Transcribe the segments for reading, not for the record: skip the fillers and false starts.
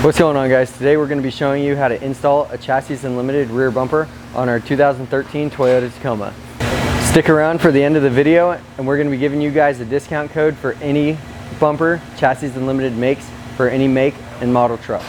What's going on, guys? Today we're going to be showing you how to install a Chassis Unlimited rear bumper on our 2013 Toyota Tacoma. Stick around for the end of the video and we're going to be giving you guys a discount code for any bumper Chassis Unlimited makes for any make and model truck.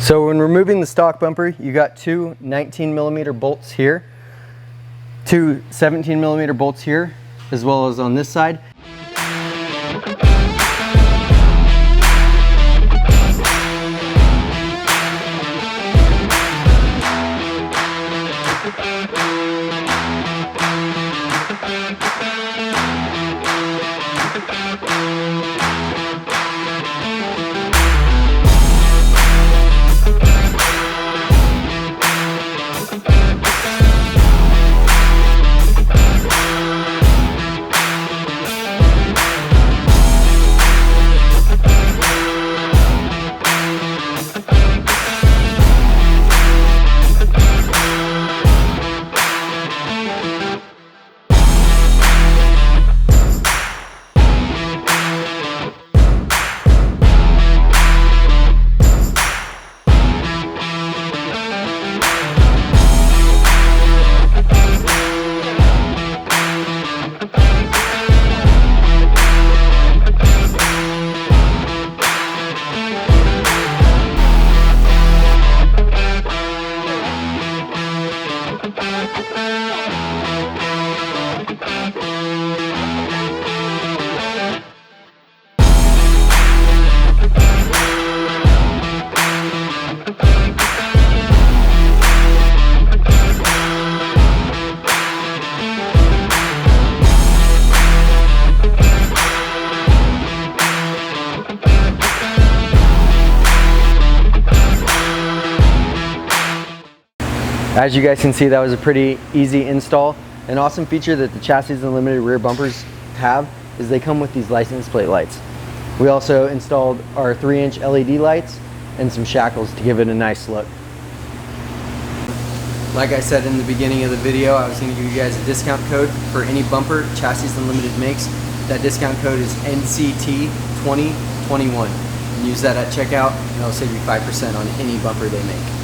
So when removing the stock bumper, you got two 19mm bolts here, two 17mm bolts here, as well as on this side. As you guys can see, that was a pretty easy install. An awesome feature that the Chassis Unlimited rear bumpers have is they come with these license plate lights. We also installed our 3-inch LED lights and some shackles to give it a nice look. Like I said in the beginning of the video, I was going to give you guys a discount code for any bumper Chassis Unlimited makes. That discount code is NCT2021. Use that at checkout and it'll save you 5% on any bumper they make.